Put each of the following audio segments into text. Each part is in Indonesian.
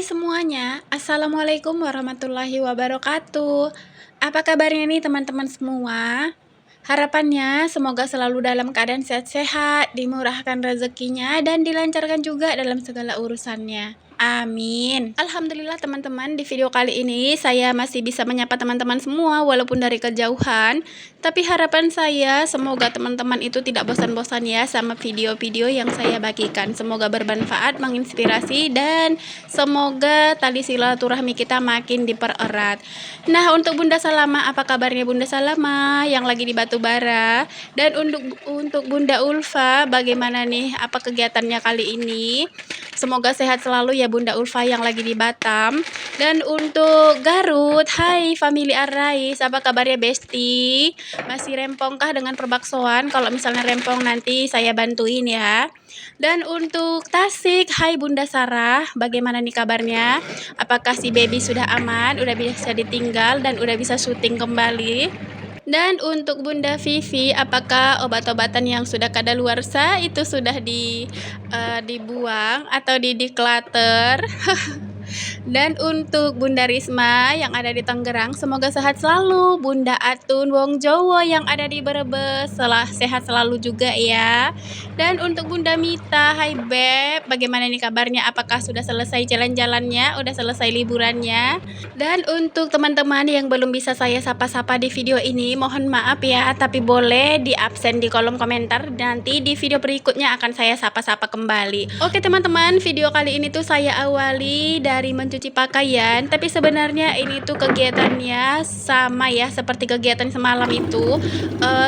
Hai semuanya, Assalamualaikum warahmatullahi wabarakatuh. Apa kabarnya nih teman-teman semua? Harapannya semoga selalu dalam keadaan sehat-sehat, dimurahkan rezekinya, dan dilancarkan juga dalam segala urusannya. Amin. Alhamdulillah teman-teman, di video kali ini saya masih bisa menyapa teman-teman semua walaupun dari kejauhan. Tapi harapan saya semoga teman-teman itu tidak bosan-bosan ya sama video-video yang saya bagikan. Semoga bermanfaat, menginspirasi, dan semoga tali silaturahmi kita makin dipererat. Nah, untuk Bunda Salama, apa kabarnya Bunda Salama yang lagi di Batubara? Dan untuk Bunda Ulfa, bagaimana nih apa kegiatannya kali ini? Semoga sehat selalu ya Bunda Ulfa yang lagi di Batam. Dan untuk Garut, hai family Arais, apa kabarnya Besti? Masih rempongkah dengan perbaksoan? Kalau misalnya rempong nanti saya bantuin ya. Dan untuk Tasik, hai Bunda Sarah, bagaimana nih kabarnya? Apakah si baby sudah aman, udah bisa ditinggal dan udah bisa syuting kembali? Dan untuk Bunda Vivi, apakah obat-obatan yang sudah kadaluarsa itu sudah dibuang atau di-declutter? Dan untuk Bunda Risma yang ada di Tangerang, semoga sehat selalu. Bunda Atun Wong Jowo yang ada di Brebes, sehat selalu juga ya. Dan untuk Bunda Mita, hai Beb, bagaimana nih kabarnya? Apakah sudah selesai jalan-jalannya? Udah selesai liburannya? Dan untuk teman-teman yang belum bisa saya sapa-sapa di video ini, mohon maaf ya, tapi boleh di absen di kolom komentar. Nanti di video berikutnya akan saya sapa-sapa kembali. Oke teman-teman, video kali ini tuh saya awali dari mencuci pakaian, tapi sebenarnya ini tuh kegiatannya sama ya seperti kegiatan semalam itu,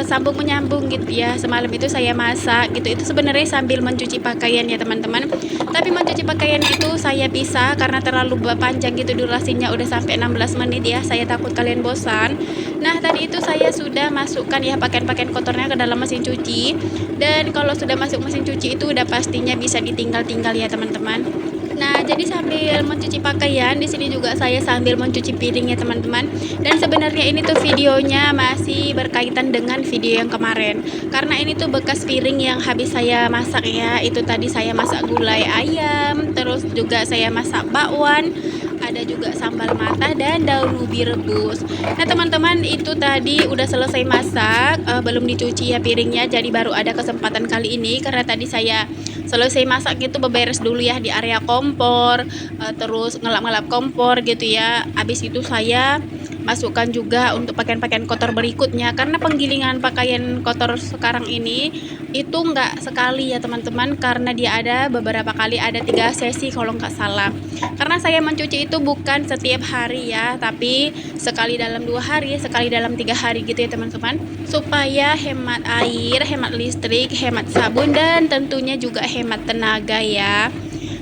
sambung menyambung gitu ya. Semalam itu saya masak gitu, itu sebenarnya sambil mencuci pakaian ya teman-teman. Tapi mencuci pakaian itu saya pisah karena terlalu panjang gitu durasinya, udah sampai 16 menit ya. Saya takut kalian bosan. Nah, tadi itu saya sudah masukkan ya pakaian-pakaian kotornya ke dalam mesin cuci. Dan kalau sudah masuk mesin cuci itu udah pastinya bisa ditinggal-tinggal ya teman-teman. Nah, jadi sambil mencuci pakaian, di sini juga saya sambil mencuci piring ya teman-teman. Dan sebenarnya ini tuh videonya masih berkaitan dengan video yang kemarin. Karena ini tuh bekas piring yang habis saya masak ya. Itu tadi saya masak gulai ayam, terus juga saya masak bakwan, ada juga sambal mata dan daun ubi rebus. Nah teman-teman, itu tadi udah selesai masak, belum dicuci ya piringnya, jadi baru ada kesempatan kali ini karena tadi saya selesai masak gitu beberes dulu ya di area kompor, terus ngelap-ngelap kompor gitu ya. Habis itu saya masukkan juga untuk pakaian-pakaian kotor berikutnya, karena penggilingan pakaian kotor sekarang ini itu nggak sekali ya teman-teman, karena dia ada beberapa kali, ada 3 sesi kalau nggak salah. Karena saya mencuci itu bukan setiap hari ya, tapi sekali dalam 2 hari, sekali dalam 3 hari gitu ya teman-teman, supaya hemat air, hemat listrik, hemat sabun, dan tentunya juga hemat tenaga ya.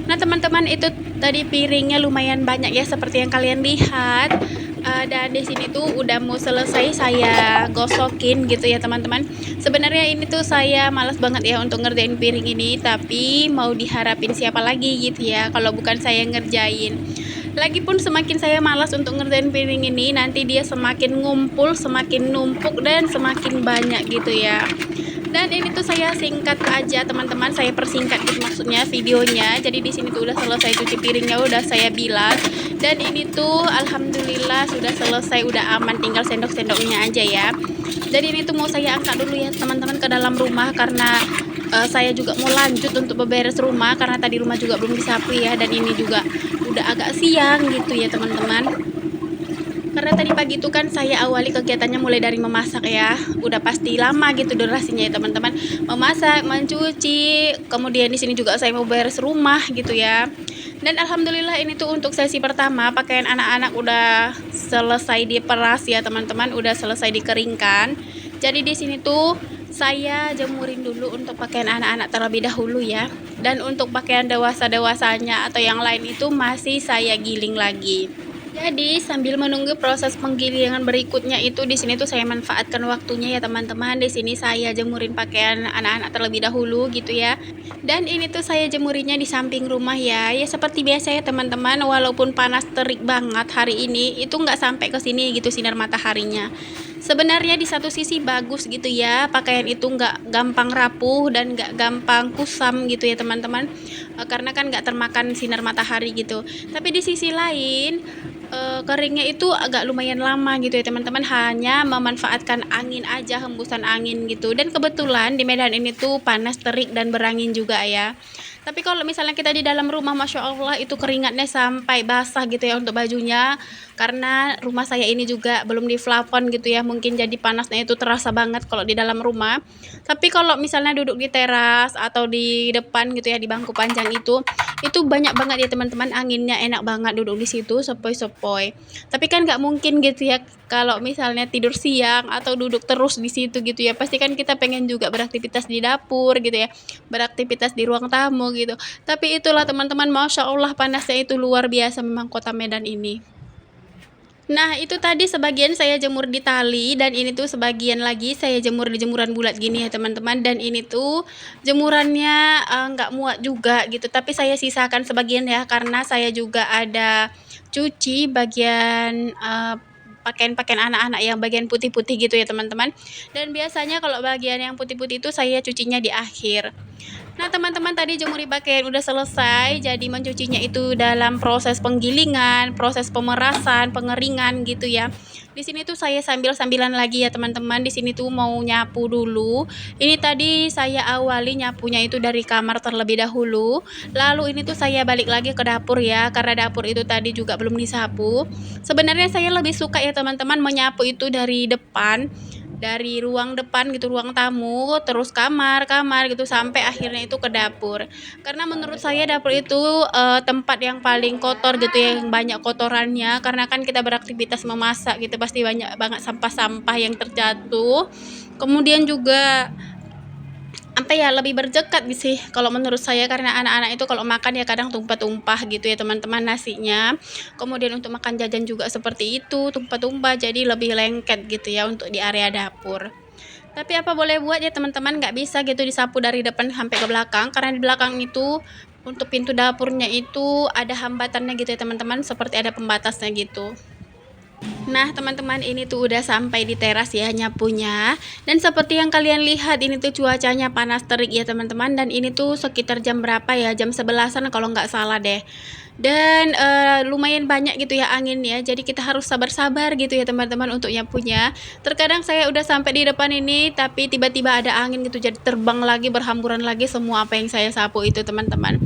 Nah teman-teman, itu tadi piringnya lumayan banyak ya seperti yang kalian lihat. Dan di sini tuh udah mau selesai saya gosokin gitu ya teman-teman. Sebenarnya ini tuh saya malas banget ya untuk ngerjain piring ini, tapi mau diharapin siapa lagi gitu ya kalau bukan saya ngerjain. Lagipun semakin saya malas untuk ngerjain piring ini, nanti dia semakin ngumpul, semakin numpuk, dan semakin banyak gitu ya. Dan ini tuh saya singkat aja teman-teman, saya persingkat gitu maksudnya videonya. Jadi di sini tuh udah selesai cuci piringnya, udah saya bilas. Dan ini tuh alhamdulillah sudah selesai, udah aman, tinggal sendok-sendoknya aja ya. Jadi ini tuh mau saya angkat dulu ya teman-teman ke dalam rumah, karena saya juga mau lanjut untuk beberes rumah karena tadi rumah juga belum disapu ya. Dan ini juga udah agak siang gitu ya teman-teman. Karena tadi pagi itu kan saya awali kegiatannya mulai dari memasak ya. Udah pasti lama gitu durasinya ya teman-teman. Memasak, mencuci, kemudian di sini juga saya mau beres rumah gitu ya. Dan alhamdulillah ini tuh untuk sesi pertama, pakaian anak-anak udah selesai diperas ya teman-teman, udah selesai dikeringkan. Jadi di sini tuh saya jemurin dulu untuk pakaian anak-anak terlebih dahulu ya. Dan untuk pakaian dewasa-dewasanya atau yang lain itu masih saya giling lagi. Jadi sambil menunggu proses penggilingan berikutnya itu, di sini tuh saya manfaatkan waktunya ya teman-teman. Di sini saya jemurin pakaian anak-anak terlebih dahulu gitu ya. Dan ini tuh saya jemurinnya di samping rumah ya. Ya seperti biasa ya teman-teman, walaupun panas terik banget hari ini, itu nggak sampai ke sini gitu sinar mataharinya. Sebenarnya di satu sisi bagus gitu ya, pakaian itu nggak gampang rapuh dan nggak gampang kusam gitu ya teman-teman, karena kan nggak termakan sinar matahari gitu. Tapi di sisi lain, keringnya itu agak lumayan lama gitu ya teman-teman, hanya memanfaatkan angin aja, hembusan angin gitu. Dan kebetulan di Medan ini tuh panas, terik, dan berangin juga ya. Tapi kalau misalnya kita di dalam rumah, Masya Allah itu keringatnya sampai basah gitu ya untuk bajunya. Karena rumah saya ini juga belum di plafon gitu ya, mungkin jadi panasnya itu terasa banget kalau di dalam rumah. Tapi kalau misalnya duduk di teras atau di depan gitu ya, di bangku panjang itu banyak banget ya teman-teman, anginnya enak banget duduk di situ, sepoi-sepoi. Tapi kan nggak mungkin gitu ya, kalau misalnya tidur siang atau duduk terus di situ gitu ya, pasti kan kita pengen juga beraktivitas di dapur gitu ya, beraktivitas di ruang tamu gitu. Tapi itulah teman-teman, Masya Allah panasnya itu luar biasa memang kota Medan ini. Nah, itu tadi sebagian saya jemur di tali dan ini tuh sebagian lagi saya jemur di jemuran bulat gini ya teman-teman, dan ini tuh jemurannya nggak muat juga gitu, tapi saya sisakan sebagian ya karena saya juga ada cuci bagian pakaian-pakaian anak-anak yang bagian putih-putih gitu ya teman-teman. Dan biasanya kalau bagian yang putih-putih itu saya cucinya di akhir. Nah, teman-teman tadi jemur pakaian udah selesai, jadi mencucinya itu dalam proses penggilingan, proses pemerasan, pengeringan gitu ya. Di sini tuh saya sambil-sambilan lagi ya teman-teman. Di sini tuh mau nyapu dulu. Ini tadi saya awali nyapunya itu dari kamar terlebih dahulu. Lalu ini tuh saya balik lagi ke dapur ya, karena dapur itu tadi juga belum disapu. Sebenarnya saya lebih suka ya teman-teman menyapu itu dari depan, dari ruang depan gitu, ruang tamu, terus kamar-kamar gitu sampai akhirnya itu ke dapur. Karena menurut saya dapur itu tempat yang paling kotor gitu ya, yang banyak kotorannya, karena kan kita beraktivitas memasak gitu pasti banyak banget sampah-sampah yang terjatuh. Kemudian juga apa ya, lebih berjekat sih kalau menurut saya, karena anak-anak itu kalau makan ya kadang tumpah-tumpah gitu ya teman-teman nasinya. Kemudian untuk makan jajan juga seperti itu, tumpah-tumpah, jadi lebih lengket gitu ya untuk di area dapur. Tapi apa boleh buat ya teman-teman, nggak bisa gitu disapu dari depan sampai ke belakang, karena di belakang itu untuk pintu dapurnya itu ada hambatannya gitu ya teman-teman, seperti ada pembatasnya gitu. Nah, teman-teman ini tuh udah sampai di teras ya nyapunya. Dan seperti yang kalian lihat ini tuh cuacanya panas terik ya teman-teman. Dan ini tuh sekitar jam berapa ya? Jam 11-an kalau nggak salah deh. Dan lumayan banyak gitu ya angin ya. Jadi kita harus sabar-sabar gitu ya teman-teman untuk nyapunya. Terkadang saya udah sampai di depan ini tapi tiba-tiba ada angin gitu, jadi terbang lagi, berhamburan lagi semua apa yang saya sapu itu teman-teman.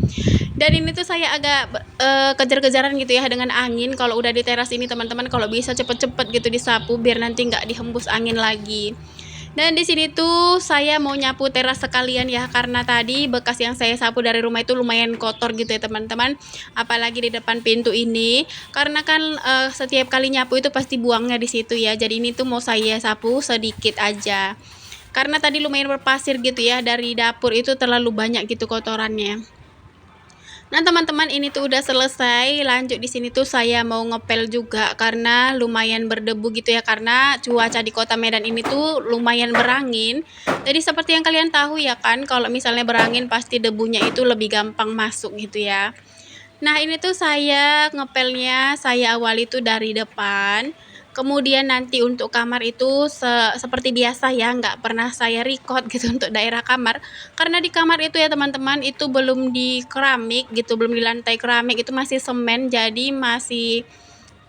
Dan ini tuh saya agak kejar-kejaran gitu ya dengan angin. Kalau udah di teras ini teman-teman, kalau bisa cepet-cepet gitu disapu biar nanti nggak dihembus angin lagi. Dan di sini tuh saya mau nyapu teras sekalian ya, karena tadi bekas yang saya sapu dari rumah itu lumayan kotor gitu ya teman-teman. Apalagi di depan pintu ini, karena kan setiap kali nyapu itu pasti buangnya di situ ya. Jadi ini tuh mau saya sapu sedikit aja. Karena tadi lumayan berpasir gitu ya, dari dapur itu terlalu banyak gitu kotorannya. Nah, teman-teman ini tuh udah selesai. Lanjut di sini tuh saya mau ngepel juga karena lumayan berdebu gitu ya, karena cuaca di Kota Medan ini tuh lumayan berangin. Jadi seperti yang kalian tahu ya kan, kalau misalnya berangin pasti debunya itu lebih gampang masuk gitu ya. Nah, ini tuh saya ngepelnya, saya awali tuh dari depan. Kemudian nanti untuk kamar itu seperti biasa ya, nggak pernah saya record gitu untuk daerah kamar. Karena di kamar itu ya teman-teman, itu belum di keramik gitu, belum di lantai keramik, itu masih semen, jadi masih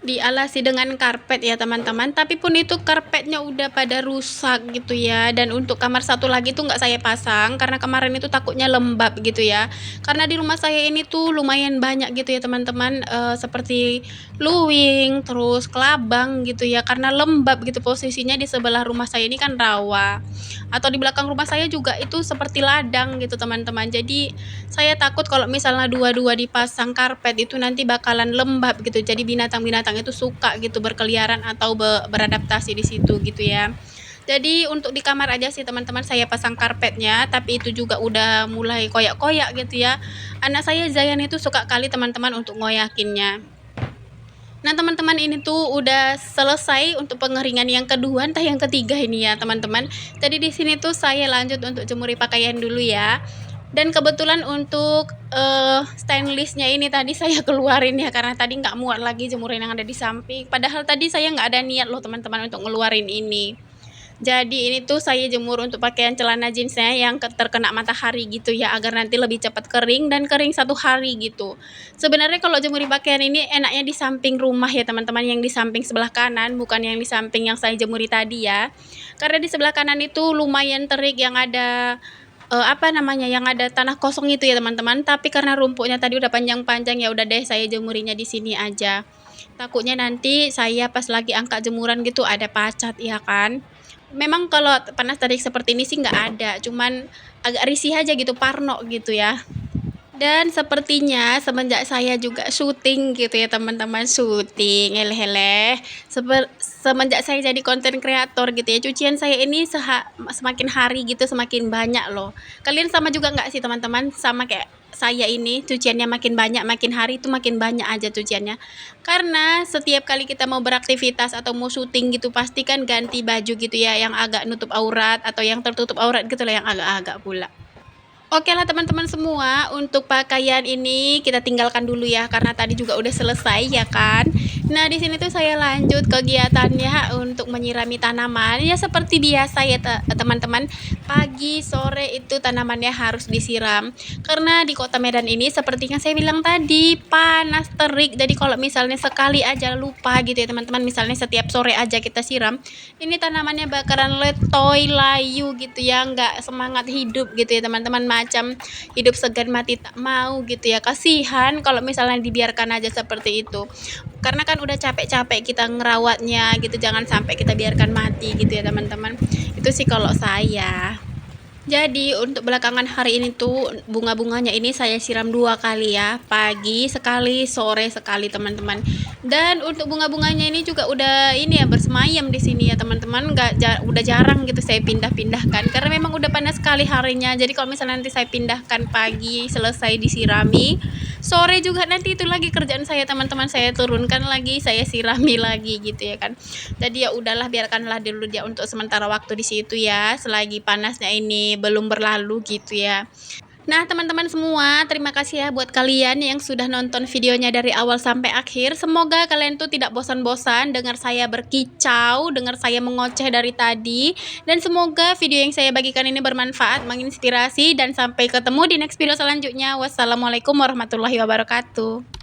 dialasi dengan karpet ya teman-teman. Tapi pun itu karpetnya udah pada rusak gitu ya. Dan untuk kamar satu lagi tuh nggak saya pasang karena kemarin itu takutnya lembab gitu ya. Karena di rumah saya ini tuh lumayan banyak gitu ya teman-teman, seperti luwing, terus kelabang gitu ya. Karena lembab gitu posisinya, di sebelah rumah saya ini kan rawa. Atau di belakang rumah saya juga itu seperti ladang gitu teman-teman. Jadi saya takut kalau misalnya dua-dua dipasang karpet itu nanti bakalan lembab gitu. Jadi binatang-binatang itu suka gitu berkeliaran atau beradaptasi di situ gitu ya. Jadi untuk di kamar aja sih teman-teman saya pasang karpetnya, tapi itu juga udah mulai koyak-koyak gitu ya. Anak saya Zayan itu suka kali teman-teman untuk ngoyakinnya. Nah, teman-teman ini tuh udah selesai untuk pengeringan yang kedua, entah yang ketiga ini ya teman-teman. Jadi di sini tuh saya lanjut untuk jemuri pakaian dulu ya. Dan kebetulan untuk stainlessnya ini tadi saya keluarin ya, karena tadi nggak muat lagi jemurin yang ada di samping. Padahal tadi saya nggak ada niat loh teman-teman untuk ngeluarin ini. Jadi ini tuh saya jemur untuk pakaian celana jeansnya yang terkena matahari gitu ya, agar nanti lebih cepat kering dan kering 1 hari gitu. Sebenarnya kalau jemurin pakaian ini enaknya di samping rumah ya teman-teman, yang di samping sebelah kanan, bukan yang di samping yang saya jemuri tadi ya. Karena di sebelah kanan itu lumayan terik, yang ada apa namanya, yang ada tanah kosong itu ya teman-teman. Tapi karena rumputnya tadi udah panjang-panjang, ya udah deh saya jemurinya di sini aja. Takutnya nanti saya pas lagi angkat jemuran gitu ada pacat ya kan. Memang kalau panas terik seperti ini sih nggak ada, cuman agak risih aja gitu, parno gitu ya. Dan sepertinya semenjak saya juga syuting gitu ya teman-teman, syuting, eleh-eleh, semenjak saya jadi konten kreator gitu ya, cucian saya ini semakin hari gitu semakin banyak loh. Kalian sama juga nggak sih teman-teman? Sama kayak saya ini, cuciannya makin banyak, makin hari itu makin banyak aja cuciannya. Karena setiap kali kita mau beraktivitas atau mau syuting gitu, pasti kan ganti baju gitu ya, yang agak nutup aurat atau yang tertutup aurat gitu lah, yang agak-agak pula. Oke lah teman-teman semua, untuk pakaian ini kita tinggalkan dulu ya, karena tadi juga udah selesai ya kan. Nah di sini tuh saya lanjut kegiatannya untuk menyirami tanaman ya, seperti biasa ya teman-teman. Pagi sore itu tanamannya harus disiram, karena di kota Medan ini seperti yang saya bilang tadi panas terik. Jadi kalau misalnya sekali aja lupa gitu ya teman-teman, misalnya setiap sore aja kita siram, ini tanamannya bakaran letoy layu gitu ya, nggak semangat hidup gitu ya teman-teman, macam hidup segan mati tak mau gitu ya. Kasihan kalau misalnya dibiarkan aja seperti itu, karena kan udah capek-capek kita ngerawatnya gitu, jangan sampai kita biarkan mati gitu ya teman-teman. Itu sih kalau saya. Jadi untuk belakangan hari ini tuh bunga-bunganya ini saya siram 2 kali ya, pagi sekali, sore sekali teman-teman. Dan untuk bunga-bunganya ini juga udah ini ya, bersemayam di sini ya teman-teman, udah jarang gitu saya pindah-pindahkan karena memang udah panas sekali harinya. Jadi kalau misalnya nanti saya pindahkan pagi selesai disirami, sore juga nanti itu lagi kerjaan saya teman-teman, saya turunkan lagi, saya sirami lagi gitu ya kan. Jadi ya udahlah, biarkanlah dulu dia untuk sementara waktu di situ ya, selagi panasnya ini belum berlalu gitu ya. Nah teman-teman semua, terima kasih ya buat kalian yang sudah nonton videonya dari awal sampai akhir. Semoga kalian tuh tidak bosan-bosan dengar saya berkicau, dengar saya mengoceh dari tadi. Dan semoga video yang saya bagikan ini bermanfaat, menginspirasi, dan sampai ketemu di next video selanjutnya. Wassalamualaikum warahmatullahi wabarakatuh.